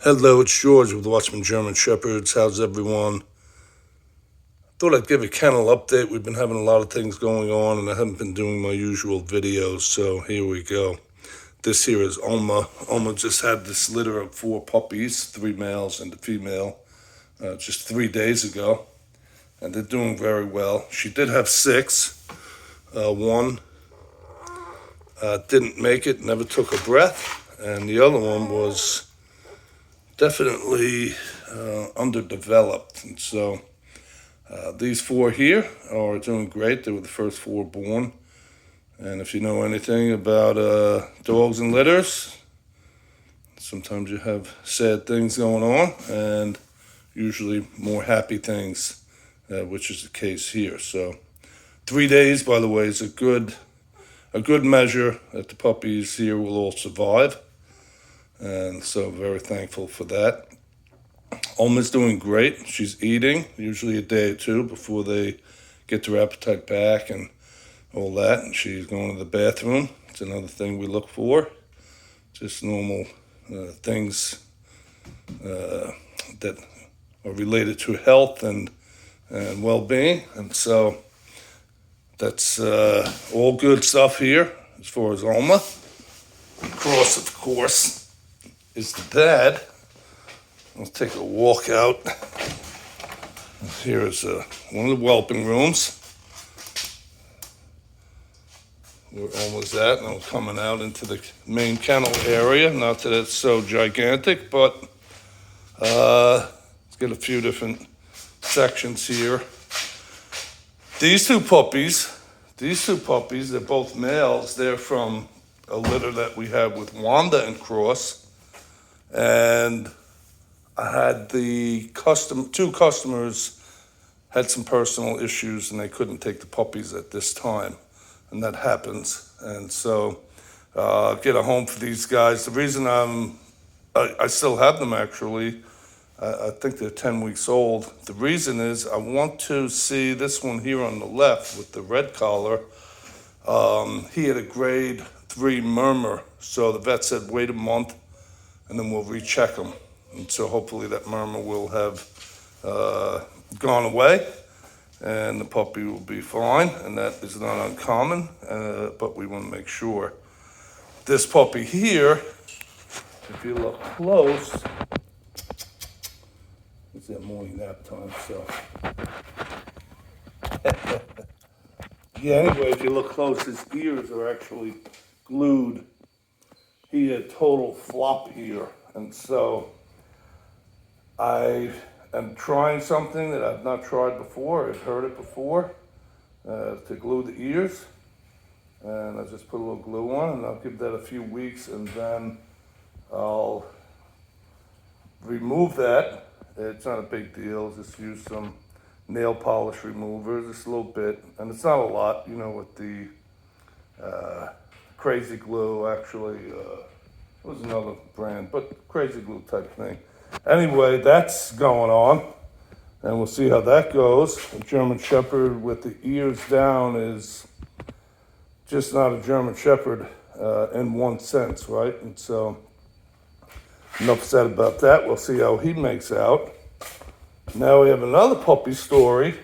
Hello, it's George with Watchman German Shepherds. How's everyone? Thought I'd give a kennel update. We've been having a lot of things going on and I haven't been doing my usual videos, so here we go. This here is Alma. Alma just had this litter of 4 puppies, 3 males and a female, just 3 days ago. And they're doing very well. She did have 6. One didn't make it, never took a breath, and the other one was definitely underdeveloped. And so these 4 here are doing great. They were the first 4 born. And if you know anything about dogs and litters, sometimes you have sad things going on and usually more happy things, which is the case here. So 3 days, by the way, is a good measure that the puppies here will all survive. And so very thankful for that. Alma's doing great. She's eating, usually a day or 2 before they get their appetite back and all that. And she's going to the bathroom. It's another thing we look for. Just normal things that are related to health and well-being. And so that's all good stuff here as far as Alma. Cross, of course, is the dad. Let's take a walk out. Here is one of the whelping rooms. We're almost at, and I'm coming out into the main kennel area. Not that it's so gigantic, but let's get a few different sections here. These two puppies, they're both males. They're from a litter that we have with Wanda and Cross. And I had two customers had some personal issues and they couldn't take the puppies at this time. And that happens. And so get a home for these guys. The reason I still have them actually, I think they're 10 weeks old. The reason is I want to see this one here on the left with the red collar. He had a grade 3 murmur. So the vet said, wait a month and then we'll recheck him. And so hopefully that murmur will have gone away and the puppy will be fine. And that is not uncommon, but we want to make sure. This puppy here, if you look close, it's that morning nap time, so. Yeah, anyway, if you look close, his ears are actually glued. He had total flop ear, and so I am trying something that I've not tried before. I've heard it before, to glue the ears. And I just put a little glue on, and I'll give that a few weeks, and then I'll remove that. It's not a big deal. Just use some nail polish remover, just a little bit. And it's not a lot, you know, with the Crazy Glue, actually. It was another brand, but Crazy Glue type thing. Anyway, that's going on, and we'll see how that goes. A German Shepherd with the ears down is just not a German Shepherd in one sense, right? And so, enough said about that. We'll see how he makes out. Now we have another puppy story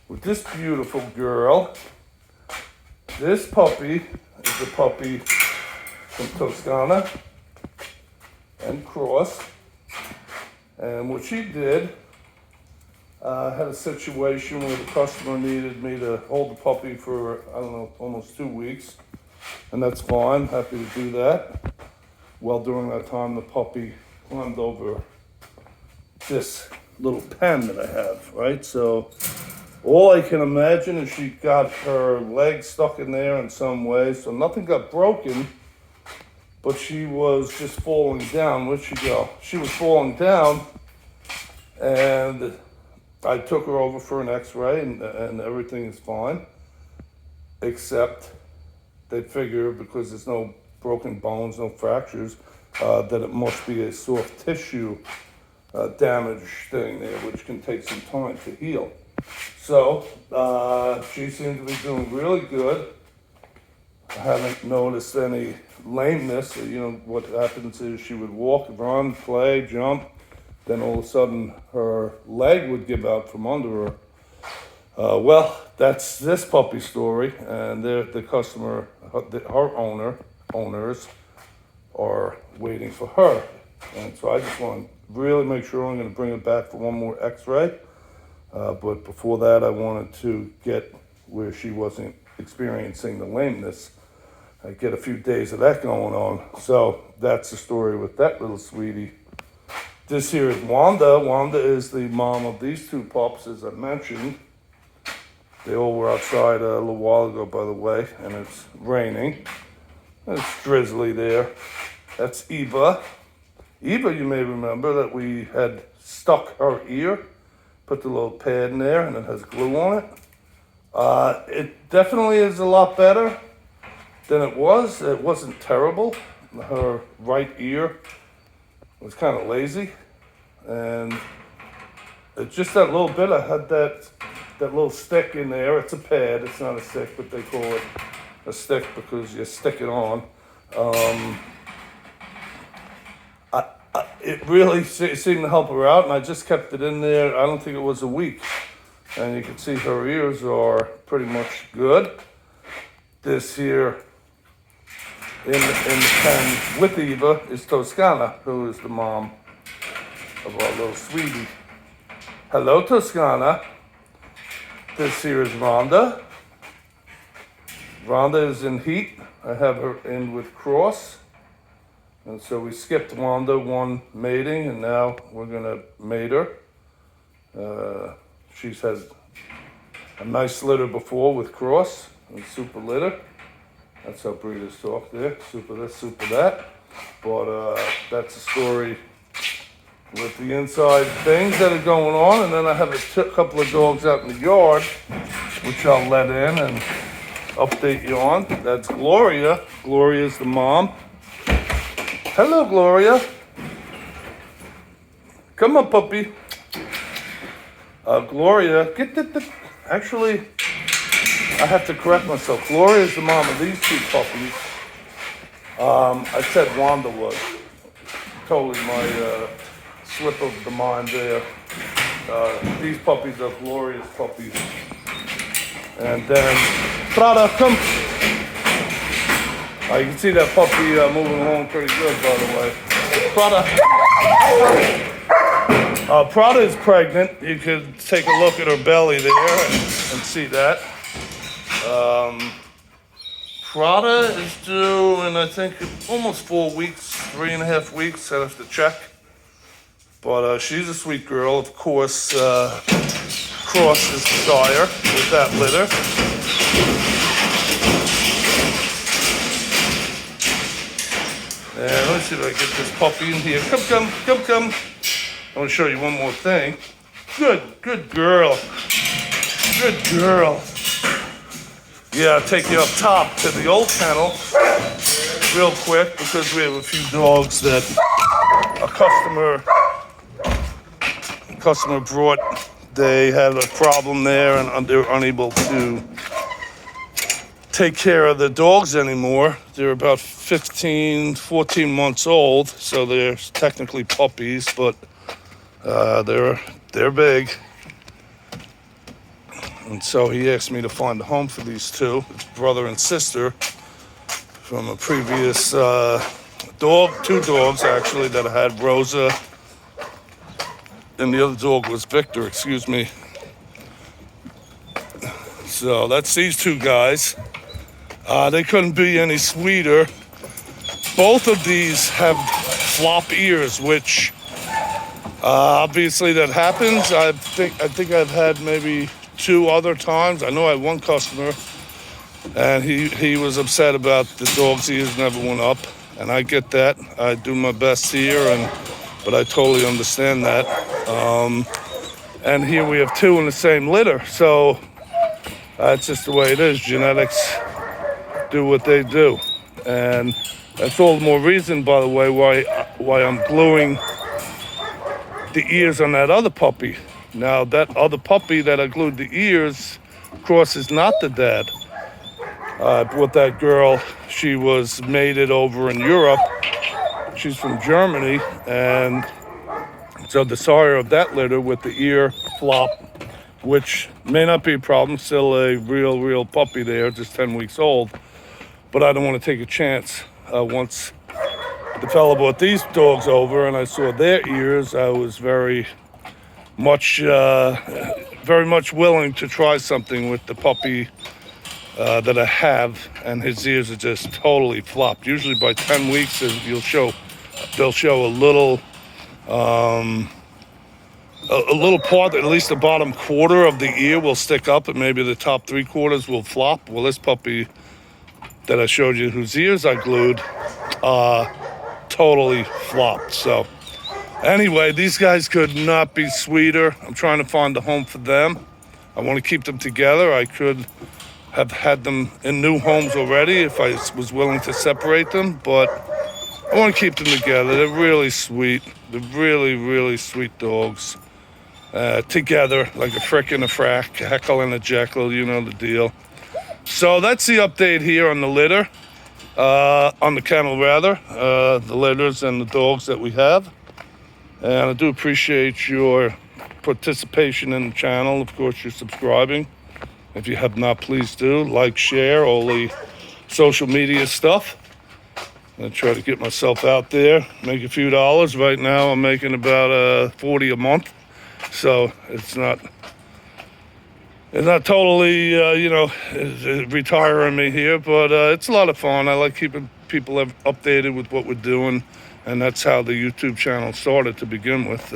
with this beautiful girl. This puppy is a puppy from Toscana and Cross. And what she did, had a situation where the customer needed me to hold the puppy for, I don't know, almost 2 weeks. And that's fine, happy to do that. Well, during that time, the puppy climbed over this little pen that I have, right? So all I can imagine is she got her leg stuck in there in some way. So nothing got broken, but she was just falling down. Where'd she go? She was falling down, and I took her over for an x-ray, and everything is fine, except they figure because there's no broken bones, no fractures, that it must be a soft tissue damage thing there, which can take some time to heal. So she seemed to be doing really good. I haven't noticed any lameness. You know, what happens is she would walk, run, play, jump, then all of a sudden her leg would give out from under her. Well, that's this puppy story, and the customer, her owners are waiting for her. And so I just want to really make sure I'm going to bring it back for one more x-ray. But before that, I wanted to get where she wasn't experiencing the lameness. I get a few days of that going on. So that's the story with that little sweetie. This here is Wanda. Wanda is the mom of these two pups, as I mentioned. They all were outside a little while ago, by the way, and it's raining. It's drizzly there. That's Eva. Eva, you may remember that we had stuck her ear, put the little pad in there, and it has glue on it. It definitely is a lot better than it was. It wasn't terrible. Her right ear was kind of lazy, and it's just that little bit. I had that little stick in there. It's a pad. It's not a stick, but they call it a stick because you stick it on. It really seemed to help her out, and I just kept it in there. I don't think it was a week, and you can see her ears are pretty much good. This here in the pen with Eva is Toscana, who is the mom of our little sweetie. Hello, Toscana. This here is Rhonda. Rhonda is in heat. I have her in with Cross. And so we skipped Wanda one mating, and now we're gonna mate her. She's had a nice litter before with Cross and super litter. That's how breeders talk there, super this, super that. But that's the story with the inside things that are going on. And then I have a couple of dogs out in the yard, which I'll let in and update you on. That's Gloria. Gloria's the mom. Hello, Gloria. Come on, puppy. Gloria, actually, I have to correct myself. Gloria is the mom of these two puppies. I said Wanda was. Totally my slip of the mind there. These puppies are Gloria's puppies. And then, Prada, come. You can see that puppy moving along pretty good, by the way. Prada. Prada is pregnant. You could take a look at her belly there and see that. Prada is due in, I think, almost 4 weeks, 3.5 weeks. I have to check. But she's a sweet girl. Of course, Cross is the sire with that litter. And let me see if I get this puppy in here. Come. I want to show you one more thing. Good girl. Good girl. Yeah, I'll take you up top to the old kennel real quick because we have a few dogs that a customer brought. They had a problem there and they're unable to take care of the dogs anymore. They're about 14 months old, so they're technically puppies, but they're big. And so he asked me to find a home for these two, his brother and sister, from a previous two dogs actually that I had, Rosa, and the other dog was Victor, excuse me. So that's these two guys. They couldn't be any sweeter. Both of these have flop ears, which obviously that happens. I think I've had maybe 2 other times. I know I had one customer, and he was upset about the dog's ears never went up, and I get that. I do my best here, but I totally understand that. And here we have 2 in the same litter, so that's just the way it is. Genetics do what they do, and that's all the more reason, by the way, why I'm gluing the ears on that other puppy. Now, that other puppy that I glued the ears, Cross is not the dad. With that girl, she was mated over in Europe. She's from Germany, and so the sire of that litter with the ear flop, which may not be a problem, still a real puppy there, just 10 weeks old. But I don't want to take a chance. Once the fella brought these dogs over and I saw their ears, I was very much willing to try something with the puppy that I have, and his ears are just totally flopped. Usually by 10 weeks, they'll show a little part, at least the bottom quarter of the ear will stick up, and maybe the top 3/4 will flop. Well, this puppy that I showed you, whose ears I glued, totally flopped. So anyway, these guys could not be sweeter. I'm trying to find a home for them. I want to keep them together. I could have had them in new homes already if I was willing to separate them, but I want to keep them together. They're really sweet. They're really sweet dogs. Together, like a frick and a frack, a heckle and a jekyll, you know the deal. So that's the update here on the litter, on the kennel rather, the litters and the dogs that we have. And I do appreciate your participation in the channel. Of course, you're subscribing. If you have not, please do. Like, share, all the social media stuff. I try to get myself out there, make a few dollars. Right now, I'm making about $40 a month. So it's not totally, retiring me here, but it's a lot of fun. I like keeping people updated with what we're doing, and that's how the YouTube channel started to begin with.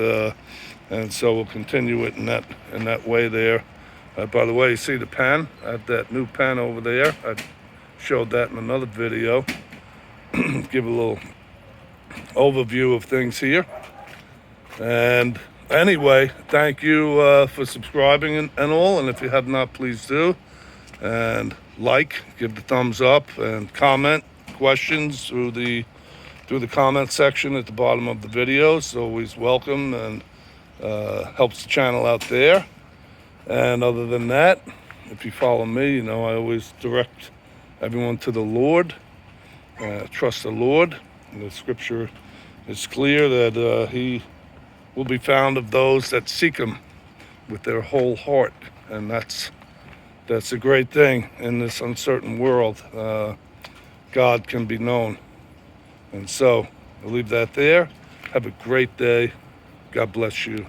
And so we'll continue it in that way there. By the way, you see the pen? I have that new pen over there. I showed that in another video. Give a little overview of things here. And anyway, thank you for subscribing and all. And if you have not, please do. And give the thumbs up, and comment questions through the comment section at the bottom of the video. It's always welcome and helps the channel out there. And other than that, if you follow me, I always direct everyone to the Lord. Trust the Lord. And the scripture is clear that he will be found of those that seek him with their whole heart. And that's a great thing in this uncertain world. God can be known. And so I'll leave that there. Have a great day. God bless you.